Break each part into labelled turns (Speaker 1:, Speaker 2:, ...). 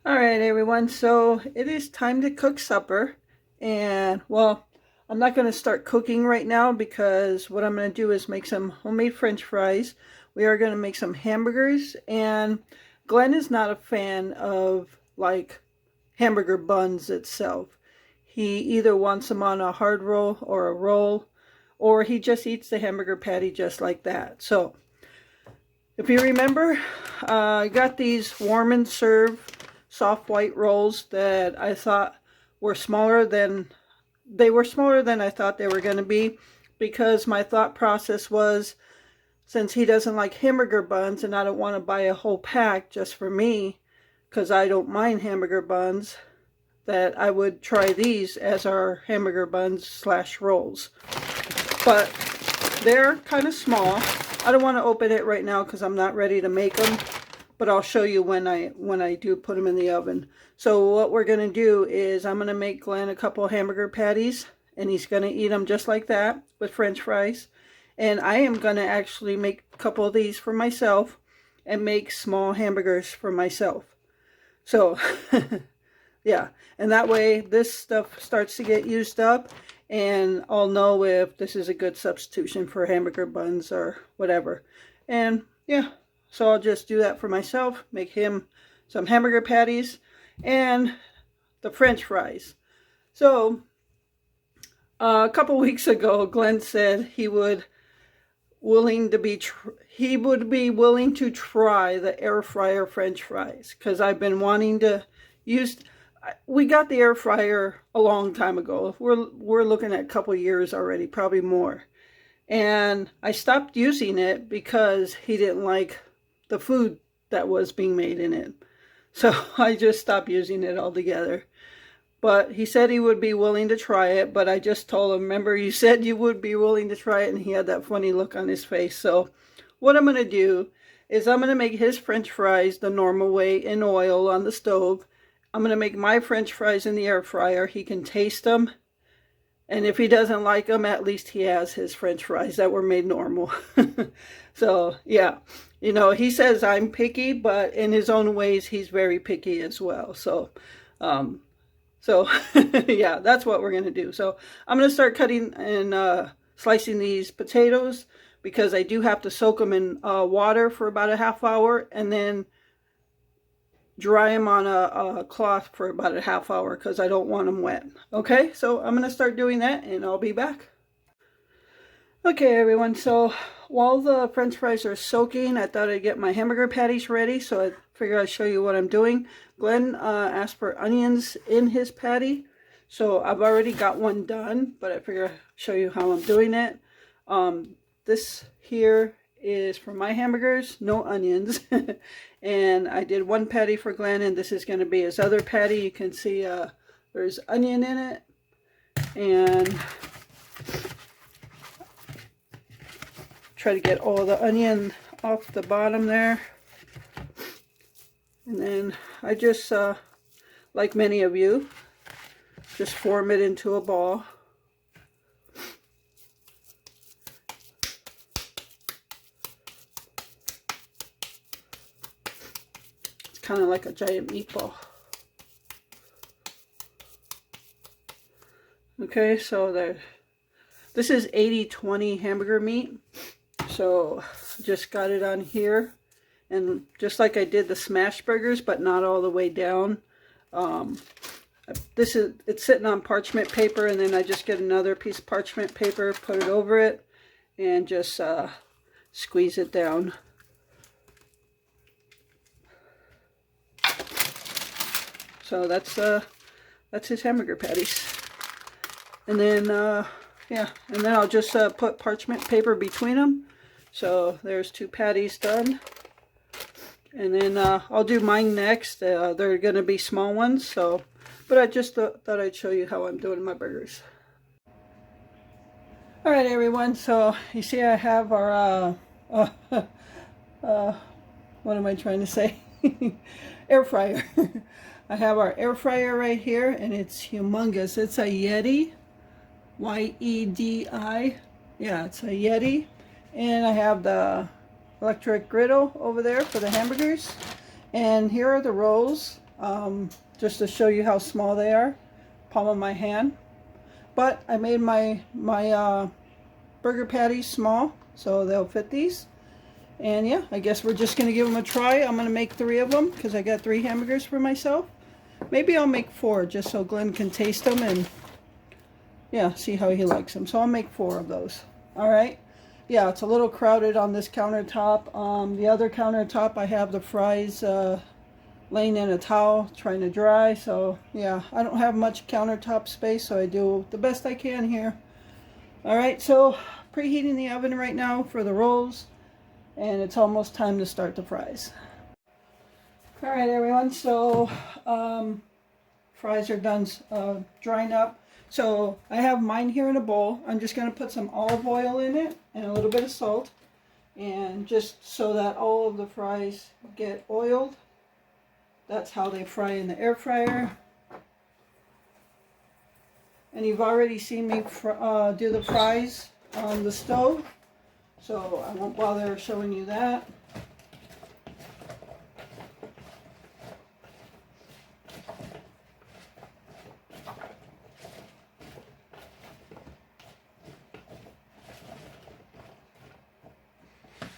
Speaker 1: All right, everyone. So it is time to cook supper. And well, I'm not going to start cooking right now because what I'm going to do is make some homemade French fries. We are going to make some hamburgers. And Glenn is not a fan of like hamburger buns itself. He either wants them on a hard roll or a roll, or he just eats the hamburger patty just like that. So if you remember, I got these warm and serve soft white rolls that I thought were smaller than I thought they were going to be, because my thought process was, since he doesn't like hamburger buns and I don't want to buy a whole pack just for me because I don't mind hamburger buns, that I would try these as our hamburger buns slash rolls. But they're kind of small. I don't want to open it right now because I'm not ready to make them, but I'll show you when I do put them in the oven. So what we're going to do is I'm going to make Glenn a couple of hamburger patties, and he's going to eat them just like that with French fries. And I am going to actually make a couple of these for myself and make small hamburgers for myself. So yeah, and that way this stuff starts to get used up, and I'll know if this is a good substitution for hamburger buns or whatever. And yeah, so I'll just do that for myself, make him some hamburger patties and the French fries. So a couple weeks ago, Glenn said he would be willing to try the air fryer French fries, because I've been wanting to use. We got the air fryer a long time ago. We're looking at a couple years already, probably more. And I stopped using it because he didn't like the food that was being made in it. So I just stopped using it altogether. But he said he would be willing to try it, but I just told him, remember you said you would be willing to try it, and he had that funny look on his face. So what I'm going to do is I'm going to make his French fries the normal way in oil on the stove. I'm going to make my French fries in the air fryer. He can taste them. And if he doesn't like them, at least he has his French fries that were made normal. So, yeah. You know, he says I'm picky, but in his own ways, he's very picky as well. So, yeah, that's what we're going to do. So, I'm going to start cutting and slicing these potatoes, because I do have to soak them in water for about a half hour and then dry them on a cloth for about a half hour because I don't want them wet. Okay, so I'm going to start doing that and I'll be back. Okay, everyone, so while the French fries are soaking, I thought I'd get my hamburger patties ready, so I figured I'd show you what I'm doing. Glenn asked for onions in his patty, so I've already got one done, but I figured I'd show you how I'm doing it. This here is for my hamburgers, no onions. And I did one patty for Glenn, and this is going to be his other patty. You can see there's onion in it, and try to get all the onion off the bottom there. And then I just, like many of you, just form it into a ball. Kind of like a giant meatball. Okay, so this is 80-20 hamburger meat. So just got it on here, and just like I did the smash burgers, but not all the way down. It's sitting on parchment paper, and then I just get another piece of parchment paper, put it over it, and just squeeze it down. So that's his hamburger patties. And then yeah, and then I'll just put parchment paper between them. So there's two patties done. And then I'll do mine next. They're going to be small ones, so but I just thought I'd show you how I'm doing my burgers. All right, everyone. So you see I have our what am I trying to say? Air fryer. I have our air fryer right here, and it's humongous. It's a Yeti, Y-E-D-I. Yeah, it's a Yeti. And I have the electric griddle over there for the hamburgers. And here are the rolls. just to show you how small they are, palm of my hand. But I made my burger patties small, so they'll fit these. And yeah, I guess we're just gonna give them a try. I'm gonna make 3 of them because I got 3 hamburgers for myself. Maybe I'll make 4 just so Glenn can taste them and yeah, see how he likes them. So I'll make 4 of those. All right. Yeah, it's a little crowded on this countertop. The other countertop, I have the fries laying in a towel trying to dry. So yeah, I don't have much countertop space, so I do the best I can here. All right, so preheating the oven right now for the rolls, and it's almost time to start the fries. All right, everyone, so fries are done drying up. So I have mine here in a bowl. I'm just going to put some olive oil in it and a little bit of salt, and just so that all of the fries get oiled. That's how they fry in the air fryer. And you've already seen me do the fries on the stove, so I won't bother showing you that.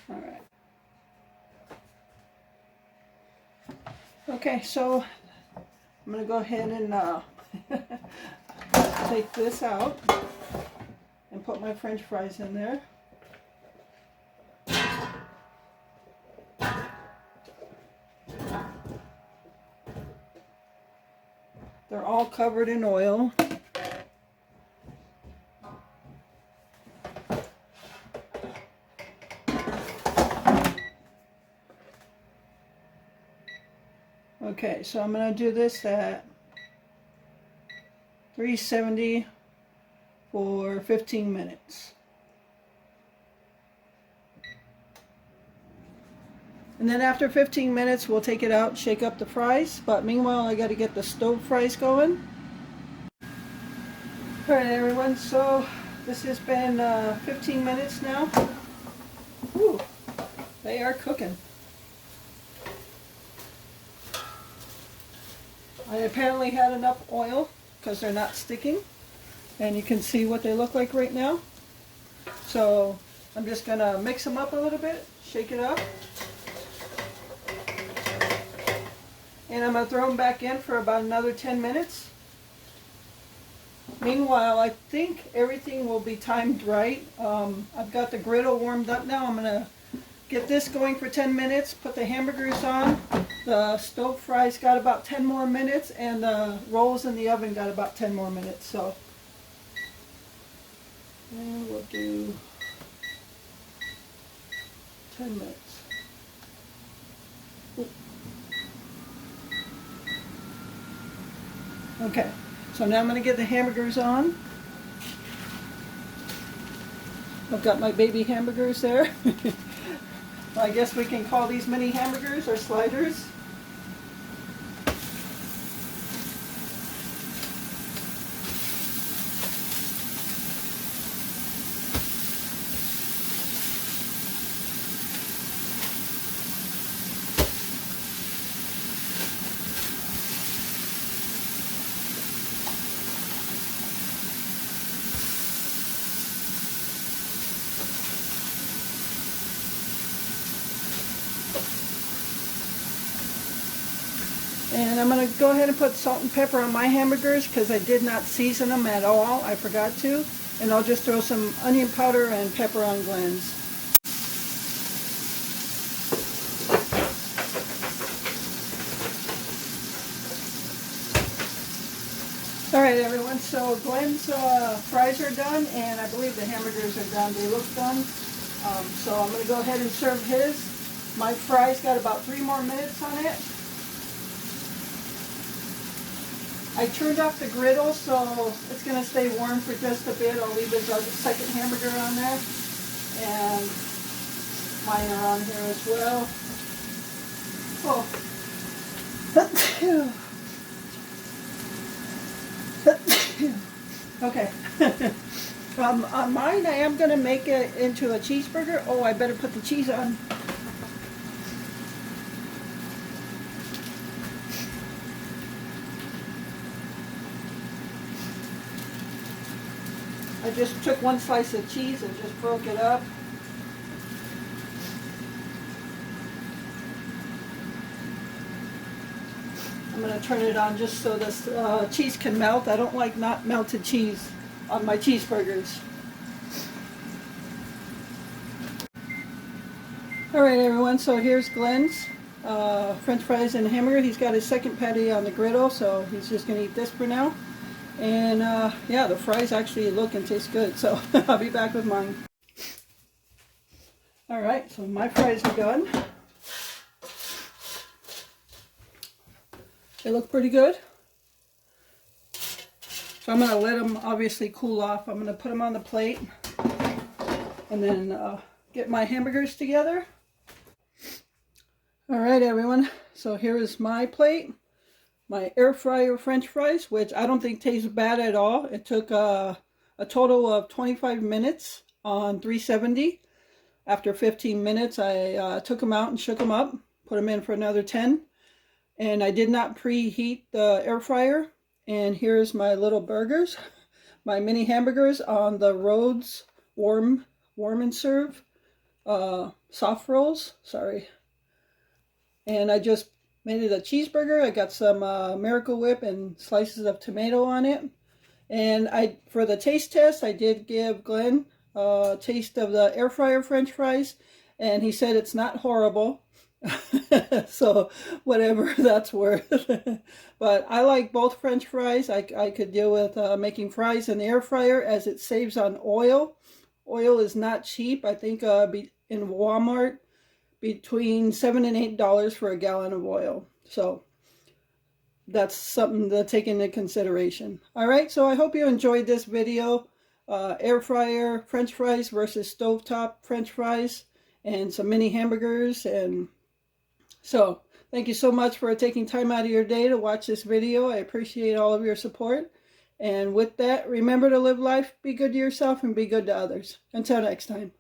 Speaker 1: All right. Okay, so I'm going to go ahead and take this out and put my French fries in there. They're all covered in oil. Okay, so I'm going to do this at 370 for 15 minutes. And then after 15 minutes, we'll take it out, shake up the fries. But meanwhile, I got to get the stove fries going. All right, everyone, so this has been 15 minutes now. Whew, they are cooking. I apparently had enough oil because they're not sticking, and you can see what they look like right now. So I'm just gonna mix them up a little bit, shake it up, and I'm gonna throw them back in for about another 10 minutes. Meanwhile, I think everything will be timed right. I've got the griddle warmed up now. I'm gonna get this going for 10 minutes, put the hamburgers on. The stove fries got about 10 more minutes, and the rolls in the oven got about 10 more minutes. So, and we'll do 10 minutes. Ooh. Okay, so now I'm going to get the hamburgers on. I've got my baby hamburgers there. Well, I guess we can call these mini hamburgers or sliders. And I'm going to go ahead and put salt and pepper on my hamburgers because I did not season them at all. I forgot to. And I'll just throw some onion powder and pepper on Glenn's. Alright, everyone, so Glenn's fries are done, and I believe the hamburgers are done. They look done. So I'm going to go ahead and serve his. My fries got about 3 more minutes on it. I turned off the griddle, so it's going to stay warm for just a bit. I'll leave his second hamburger on there. And mine are on here as well. Oh. Okay. On mine, I am going to make it into a cheeseburger. Oh, I better put the cheese on. I just took one slice of cheese and just broke it up. I'm going to turn it on just so this cheese can melt. I don't like not melted cheese on my cheeseburgers. Alright everyone, so here's Glenn's French fries and hamburger. He's got his second patty on the griddle, so he's just going to eat this for now. And yeah, the fries actually look and taste good, so I'll be back with mine. Alright, so my fries are done. They look pretty good. So I'm going to let them obviously cool off. I'm going to put them on the plate and then get my hamburgers together. Alright everyone, so here is my plate. My air fryer French fries, which I don't think tastes bad at all. It took a total of 25 minutes on 370. After 15 minutes, I took them out and shook them up, put them in for another 10. And I did not preheat the air fryer. And here's my little burgers, my mini hamburgers on the Rhodes warm and serve soft rolls. Sorry. And I just made it a cheeseburger. I got some Miracle Whip and slices of tomato on it. And for the taste test, I did give Glenn a taste of the air fryer French fries, and he said it's not horrible. So whatever that's worth. But I like both French fries. I could deal with making fries in the air fryer as it saves on oil. Oil is not cheap. I think in Walmart between $7 and $8 for a gallon of oil. So that's something to take into consideration. All right, so I hope you enjoyed this video. Air fryer French fries versus stovetop French fries and some mini hamburgers. And so thank you so much for taking time out of your day to watch this video. I appreciate all of your support. And with that, remember to live life, be good to yourself, and be good to others. Until next time.